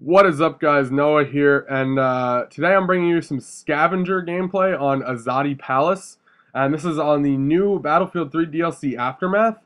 What is up, guys? Noah here, and today I'm bringing you some Scavenger gameplay on Azadi Palace, and this is on the new Battlefield 3 DLC Aftermath.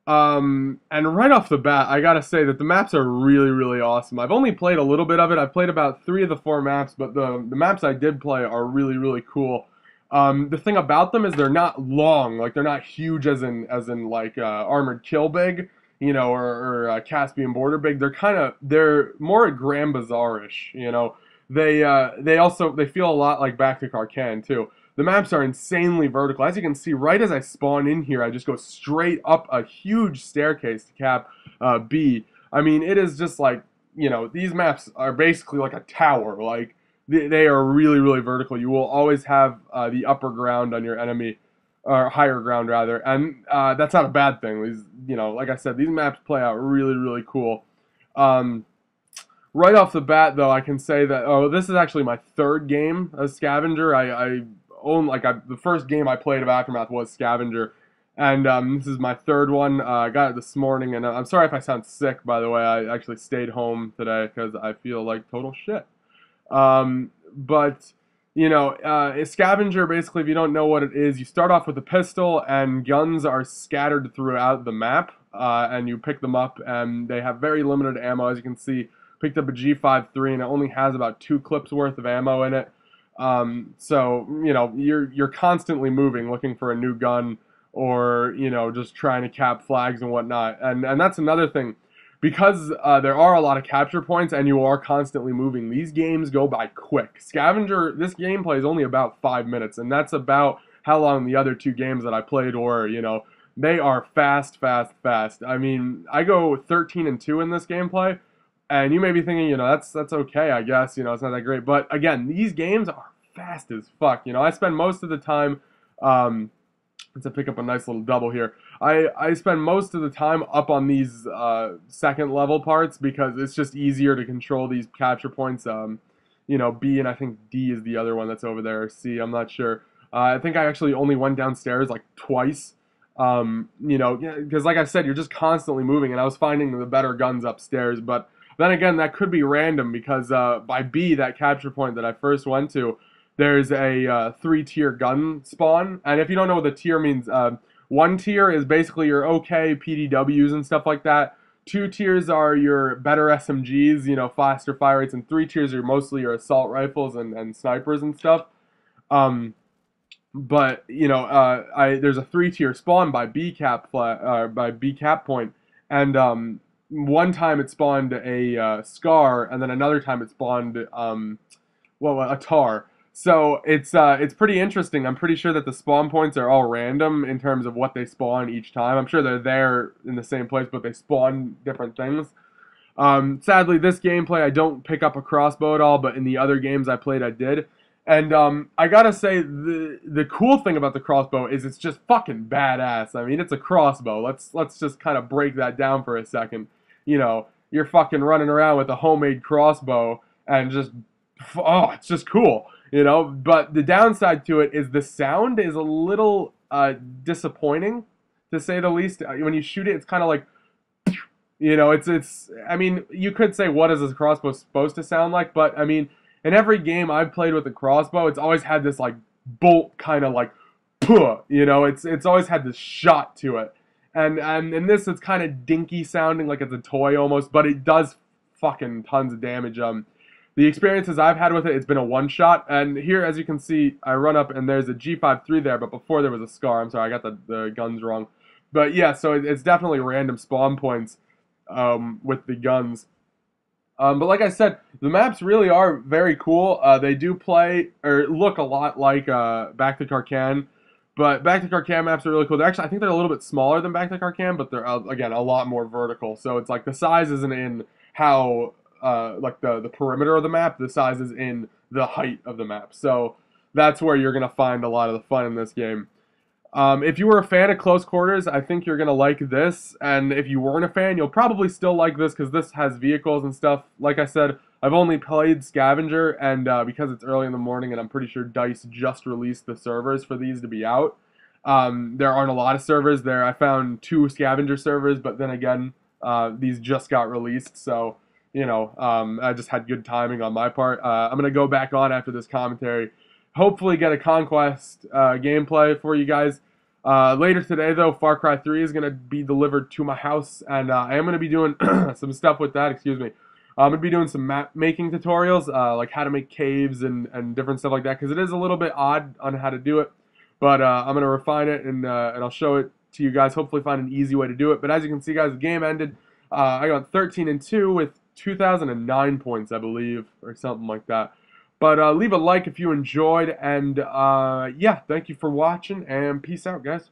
And right off the bat, I gotta say that the maps are really, really awesome. I've only played a little bit of it. I've played about 3 of the 4 maps, but the maps I did play are really, really cool. The thing about them is they're not long, like they're not huge as in like Armored Kill big, or Caspian Border big. They're more Grand Bazaar-ish, they feel a lot like Back to Karkan too. The maps are insanely vertical. As you can see, right as I spawn in here, I just go straight up a huge staircase to cap B. I mean, it is just like, these maps are basically like a tower. Like, they are really, really vertical. You will always have the upper ground on your enemy, or higher ground rather, and that's not a bad thing. Like I said, these maps play out really, really cool. Um, right off the bat, though, I can say that this is actually my third game as Scavenger. The first game I played of Aftermath was Scavenger, and this is my third one. I got it this morning, and I'm sorry if I sound sick. By the way, I actually stayed home today because I feel like total shit. But a scavenger, basically, if you don't know what it is, you start off with a pistol, and guns are scattered throughout the map, and you pick them up, and they have very limited ammo. As you can see, picked up a G53, and it only has about 2 clips worth of ammo in it. So you're constantly moving, looking for a new gun, or just trying to cap flags and whatnot. And that's another thing. Because there are a lot of capture points and you are constantly moving, these games go by quick. Scavenger, this gameplay is only about 5 minutes, and that's about how long the other 2 games that I played were. They are fast, fast, fast. I mean, I go 13-2 in this gameplay, and you may be thinking, that's okay, I guess. It's not that great. But again, these games are fast as fuck. I spend most of the time. To pick up a nice little double here. I spend most of the time up on these second level parts because it's just easier to control these capture points. B, and I think D is the other one that's over there. C, I'm not sure. I think I actually only went downstairs like twice. Because like I said, you're just constantly moving, and I was finding the better guns upstairs. But then again, that could be random because by B, that capture point that I first went to, there's a 3-tier gun spawn, and if you don't know what the tier means, 1 tier is basically your okay PDWs and stuff like that. 2 tiers are your better SMGs, faster fire rates, and 3 tiers are mostly your assault rifles and snipers and stuff. But there's a 3-tier spawn by by B cap point, and one time it spawned a Scar, and then another time it spawned a Tar. So it's pretty interesting. I'm pretty sure that the spawn points are all random in terms of what they spawn each time. I'm sure they're there in the same place, but they spawn different things. Sadly, this gameplay I don't pick up a crossbow at all, but in the other games I played, I did. And I gotta say, the cool thing about the crossbow is it's just fucking badass. I mean, it's a crossbow. Let's just kind of break that down for a second. You're fucking running around with a homemade crossbow, and it's just cool. But the downside to it is the sound is a little disappointing, to say the least. When you shoot it, it's kind of like, I mean, you could say, what is this crossbow supposed to sound like? But, I mean, in every game I've played with a crossbow, it's always had this, like, bolt kind of like, puh, it's always had this shot to it. And in this, it's kind of dinky sounding, like it's a toy almost, but it does fucking tons of damage. The experiences I've had with it, it's been a one-shot, and here, as you can see, I run up, and there's a G53 there, but before there was a Scar. I'm sorry, I got the guns wrong. But yeah, so it's definitely random spawn points with the guns. But like I said, the maps really are very cool. They do play, or look a lot like Back to Karkan, but Back to Karkan maps are really cool. I think they're a little bit smaller than Back to Karkan, but they're, again, a lot more vertical. So it's like the size isn't in how... like the perimeter of the map, the size is in the height of the map. So that's where you're going to find a lot of the fun in this game. If you were a fan of close quarters, I think you're going to like this. And if you weren't a fan, you'll probably still like this because this has vehicles and stuff. Like I said, I've only played Scavenger, and because it's early in the morning, and I'm pretty sure DICE just released the servers for these to be out. There aren't a lot of servers there. I found 2 Scavenger servers, but then again, these just got released, so I just had good timing on my part. I'm gonna go back on after this commentary, hopefully get a Conquest gameplay for you guys. Later today, though, Far Cry 3 is gonna be delivered to my house, and I am gonna be doing some stuff with that. Excuse me. I'm gonna be doing some map making tutorials, like how to make caves and different stuff like that, because it is a little bit odd on how to do it. But I'm gonna refine it and I'll show it to you guys. Hopefully, find an easy way to do it. But as you can see, guys, the game ended. I got 13-2 with 2009 points, I believe, or something like that. But leave a like if you enjoyed, and yeah, thank you for watching, and peace out, guys.